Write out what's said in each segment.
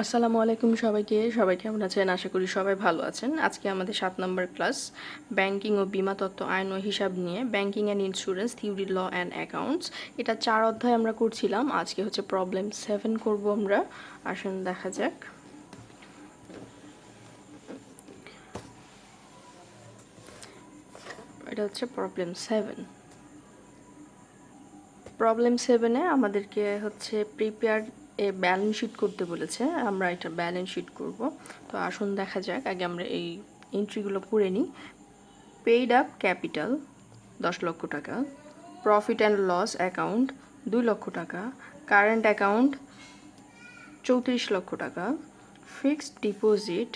আসসালামু আলাইকুম সবাইকে কেমন আছেন? আশা করি সবাই ভালো আছেন। আজকে আমাদের 7 নম্বর ক্লাস ব্যাংকিং ও বীমা তত্ত্ব আইন ও হিসাব নিয়ে banking and insurance theory law and accounts এটা 4 অধ্যায় আমরা করছিলাম। আজকে হচ্ছে প্রবলেম 7 করব আমরা। আসুন দেখা যাক। এটা হচ্ছে প্রবলেম 7। প্রবলেম 7-এ আমাদেরকে হচ্ছে প্রিপেয়ার ব্যালেন্স শিট করতে বলেছে। আমরা এটা ব্যালেন্স শিট করব। তো আসুন দেখা যাক। আগে আমরা এই এন্ট্রিগুলো করে নিই। পেইড আপ ক্যাপিটাল 10 লক্ষ টাকা, প্রফিট অ্যান্ড লস অ্যাকাউন্ট 2 লক্ষ টাকা, কারেন্ট অ্যাকাউন্ট 34 লক্ষ টাকা, ফিক্সড ডিপোজিট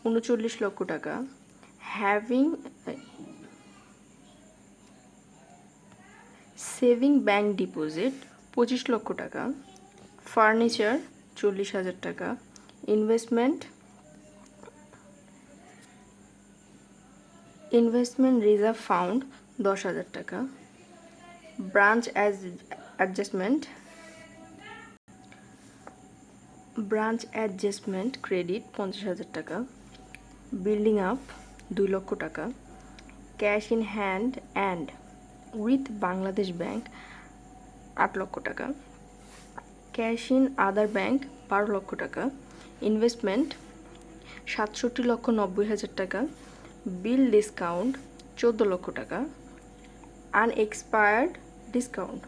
39 লক্ষ টাকা, হ্যাভিং সেভিং ব্যাংক ডিপোজিট 25 লক্ষ টাকা, ফার্নিচার 40,000 টাকা, ইনভেস্টমেন্ট রিজার্ভ ফান্ড 10,000 টাকা, ব্রাঞ্চ অ্যাডজাস্টমেন্ট ক্রেডিট 50,000 টাকা, বিল্ডিং আপ 2 লক্ষ টাকা, cash in hand and with Bangladesh bank 8 লক্ষ টাকা, ক্যাশ ইন আদার ব্যাংক 12 লক্ষ টাকা, ইনভেস্টমেন্ট 67,90,000 টাকা, বিল ডিসকাউন্ট 14 লক্ষ টাকা, আনএক্সপায়ার্ড ডিসকাউন্ট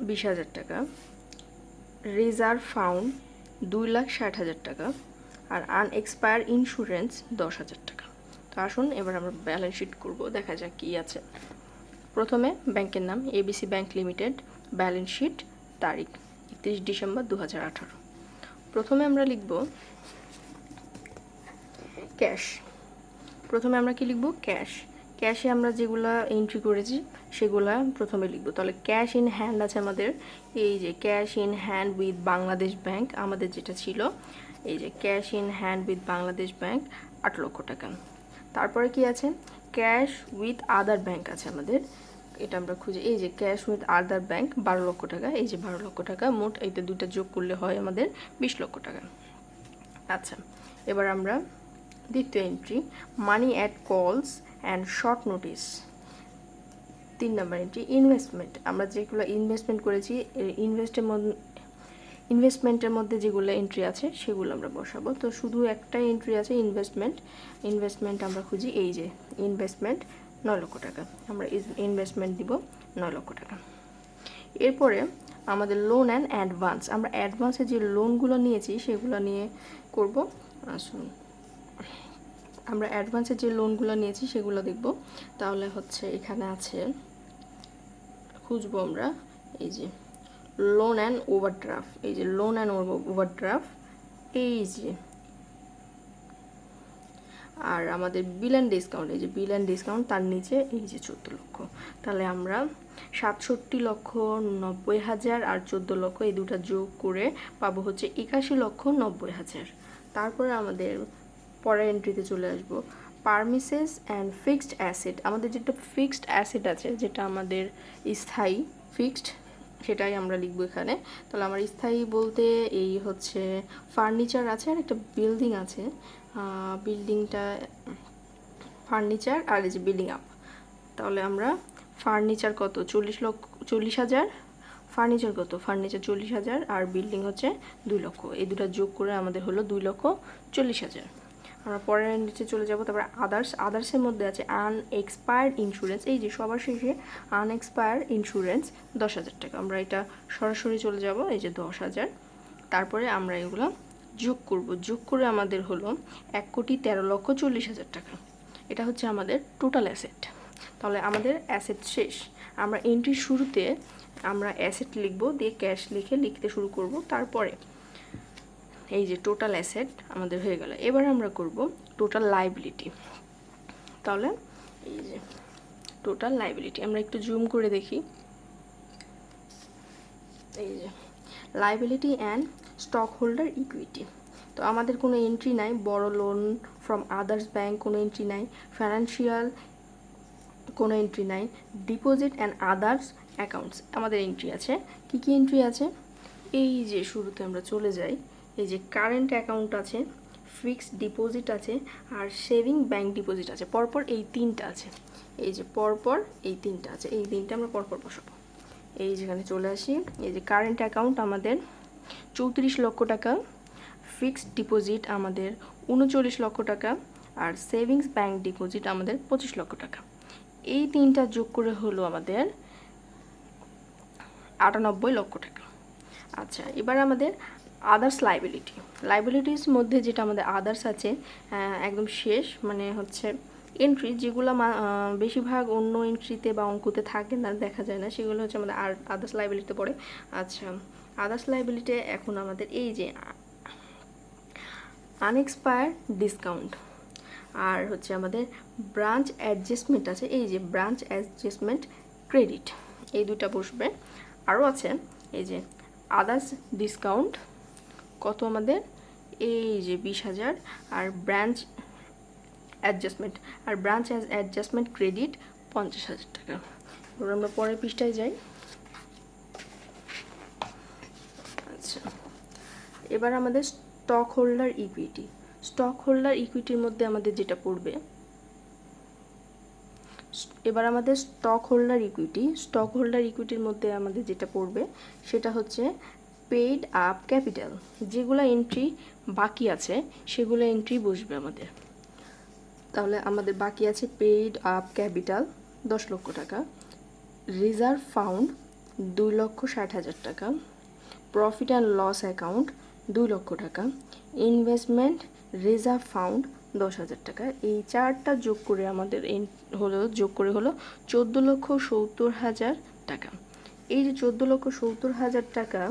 20,000 টাকা, রিজার্ভ ফান্ড 2,60,000 টাকা, আর আনএক্সপায়ার ইন্স্যুরেন্স 10,000 টাকা। তো আসুন এবার আমরা ব্যালেন্স শিট করব, দেখা যাক কি আছে। প্রথমে ব্যাংকের নাম ABC bank limited, balance sheet, তারিখ 31 ডিসেম্বর 2018। প্রথমে আমরা লিখব ক্যাশ। প্রথমে আমরা কি লিখব? ক্যাশ। ক্যাশে আমরা যেগুলা এন্ট্রি করেছি সেগুলা প্রথমে লিখব। তাহলে ক্যাশ ইন হ্যান্ড আছে আমাদের, এই যে cash in hand with Bangladesh bank আমাদের যেটা ছিল, এই যে cash in hand with Bangladesh bank 8 লক্ষ টাকা। তারপরে কি আছে? ক্যাশ উইথ আদার ব্যাংক আছে আমাদের, এটা আমরা খুঁজে, এই যে ক্যাশ উইথ আদার ব্যাংক 12 লক্ষ টাকা, এই যে 12 লক্ষ টাকা, মোট এইটা দুইটা যোগ করলে হয় আমাদের 20 লক্ষ টাকা। আচ্ছা, এবার আমরা দ্বিতীয় এন্ট্রি মানি অ্যাট কলস and short notice. 3 number entry investment. আমরা যেগুলো ইনভেস্টমেন্ট করেছি ইনভেস্টমেন্টের মধ্যে যেগুলো এন্ট্রি আছে সেগুলো আমরা বসাবো। তো শুধু একটা এন্ট্রি আছে ইনভেস্টমেন্ট আমরা খুঁজি, এই যে ইনভেস্টমেন্ট 9 লক্ষ টাকা, আমরা ইনভেস্টমেন্ট দিব 9 লক্ষ টাকা। এরপরে আমাদের লোন অ্যান্ড অ্যাডভান্স, আমরা অ্যাডভান্সে যে লোনগুলো নিয়েছি সেগুলো নিয়ে করব। আসুন আমরা অ্যাডভান্সে যে লোনগুলো নিয়েছি সেগুলো দেখব। তাহলে হচ্ছে এখানে আছে, খুঁজবো আমরা, এই যে লোন অ্যান্ড ওভারড্রাফট, এই যে লোন অ্যান্ড ওভারড্রাফট, এই যে, আর আমাদের বিল অ্যান্ড ডিসকাউন্ট, এই যে বিল অ্যান্ড ডিসকাউন্ট, তার নিচে এই যে 14 লক্ষ। তাহলে আমরা 67,90,000 আর 14 লক্ষ এই দুটা যোগ করে পাবো হচ্ছে 81,90,000। তারপরে আমাদের পরের এন্ট্রিতে চলে আসবো পারমিসেস অ্যান্ড ফিক্সড অ্যাসেট। আমাদের যেটা ফিক্সড অ্যাসেট আছে, যেটা আমাদের স্থায়ী ফিক্সড, সেটাই আমরা লিখবো এখানে। তাহলে আমার স্থায়ী বলতে এই হচ্ছে ফার্নিচার আছে আর একটা বিল্ডিং আছে, বিল্ডিংটা ফার্নিচার আর এই যে বিল্ডিং আপ। তাহলে আমরা ফার্নিচার কত? 40,000। ফার্নিচার কত? ফার্নিচার 40,000 আর বিল্ডিং হচ্ছে 2 লক্ষ। এই দুটো যোগ করে আমাদের হলো 2,40,000। আমরা পরের নিচে চলে যাব। তারপরে আদার্সের মধ্যে আছে আনএক্সপায়ার্ড ইন্স্যুরেন্স, এই যে সবার শেষে আনএক্সপায়ার্ড ইন্স্যুরেন্স 10,000 টাকা। আমরা এটা সরাসরি চলে যাব, এই যে 10,000। তারপরে আমরা এগুলো যোগ করব, যোগ করে আমাদের হলো 1,13,40,000 টাকা। এটা হচ্ছে আমাদের টোটাল অ্যাসেট। তাহলে আমাদের অ্যাসেট শেষ। আমরা এন্ট্রির শুরুতে আমরা অ্যাসেট লিখব, দিয়ে ক্যাশ লিখতে শুরু করব। তারপরে এই যে টোটাল অ্যাসেট আমাদের হয়ে গেল। এবার আমরা করব টোটাল লাইবিলিটি। তাহলে এই যে টোটাল লাইবিলিটি আমরা একটু জুম করে দেখি, এই যে liability and stock holder equity. তো আমাদের কোনো এন্ট্রি নাই, বড় লোন ফ্রম আদার্স ব্যাংক কোনো এন্ট্রি নাই, ফাইন্যান্সিয়াল কোনো এন্ট্রি নাই, ডিপোজিট অ্যান্ড আদার্স অ্যাকাউন্টস আমাদের এন্ট্রি আছে। কি কি এন্ট্রি আছে? এই যে শুরুতে আমরা চলে যাই, এই যে কারেন্ট অ্যাকাউন্ট আছে, ফিক্সড ডিপোজিট আছে, আর সেভিং ব্যাংক ডিপোজিট আছে। পরপর এই তিনটা আছে, এই যে পরপর এই তিনটা আছে, এই তিনটা আমরা পরপর বসাবো। এই যেখানে চলে আসি, এই যে কারেন্ট অ্যাকাউন্ট আমাদের 34 লক্ষ টাকা, ফিক্সড ডিপোজিট আমাদের 39 লক্ষ টাকা, আর সেভিংস ব্যাংক ডিপোজিট আমাদের 25 লক্ষ টাকা। এই তিনটা যোগ করে হলো আমাদের 98 লক্ষ টাকা। আচ্ছা, এবার আমাদের আদার্স লাইবিলিটিস মধ্যে যেটা আমাদের আদার্স আছে, একদম শেষ মানে হচ্ছে এন্ট্রি, যেগুলো বেশিরভাগ অন্য এন্ট্রিতে বা অঙ্কতে থাকে না, দেখা যায় না, সেগুলো হচ্ছে আমাদের আদার্স লাইবিলিটিতে পড়ে। আচ্ছা, আদার্স লাইবিলিটি এখন আমাদের এই যে আনএক্সপায়ার্ড ডিসকাউন্ট, আর হচ্ছে আমাদের ব্রাঞ্চ অ্যাডজাস্টমেন্ট আছে, এই যে ব্রাঞ্চ অ্যাডজাস্টমেন্ট ক্রেডিট, এই দুটা বসবে। আরও আছে এই যে আদার্স ডিসকাউন্ট, কত আমাদের এই যে 20,000, আর ব্রাঞ্চ অ্যাডজাস্টমেন্ট ক্রেডিট 50,000 টাকা। এবার আমরা পরের পৃষ্ঠায় যাই। আচ্ছা, এবার আমাদের স্টক হোল্ডার ইকুইটির মধ্যে আমাদের যেটা পড়বে, এবার আমাদের স্টক হোল্ডার ইকুইটির মধ্যে আমাদের যেটা পড়বে সেটা হচ্ছে পেইড আপ ক্যাপিটাল। যেগুলো এন্ট্রি বাকি আছে সেগুলো এন্ট্রি বসবে আমাদের। তাহলে আমাদের বাকি আছে পেইড আপ ক্যাপিটাল 10 লক্ষ টাকা, রিজার্ভ ফাউন্ড 2,60,000 টাকা, প্রফিট অ্যান্ড লস অ্যাকাউন্ট 2 লক্ষ টাকা, ইনভেস্টমেন্ট রিজার্ভ ফাউন্ড 10,000 টাকা। এই চারটা যোগ করে আমাদের হলো 14,70,000 টাকা। এই যে 14,70,000 টাকা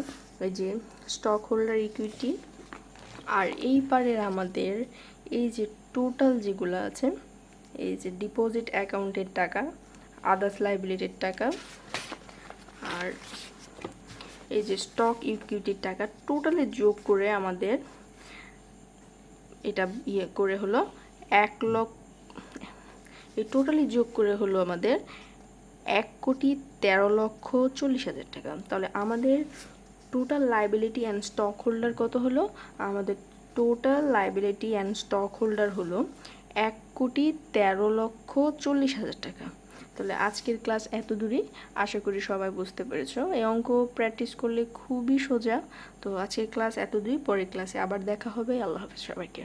ওই যে স্টক হোল্ডার ইকুইটি, আর এই পারের আমাদের এই যে টোটাল যেগুলো আছে, এই যে ডিপোজিট অ্যাকাউন্টের টাকা, আদার্স লাইবিলিটির টাকা, আর এই যে স্টক ইকুইটির টাকা, টোটালে যোগ করে আমাদের এটা করে হলো 1 লক্ষ, এই টোটালি যোগ করে হলো আমাদের 1,13,40,000 টাকা। তাহলে আমাদের total liability and stock holder কত হলো? আমাদের total liability and stock holder হলো 1,13,40,000 টাকা। তাহলে আজকের ক্লাস এত দূরই, আশা করি সবাই বুঝতে পেরেছো। এই অঙ্ক প্র্যাকটিস করলে খুবই সোজা। তো আজকের ক্লাস এত দূরই, পরের ক্লাসে আবার দেখা হবে। আল্লাহ হাফেজ সবাইকে।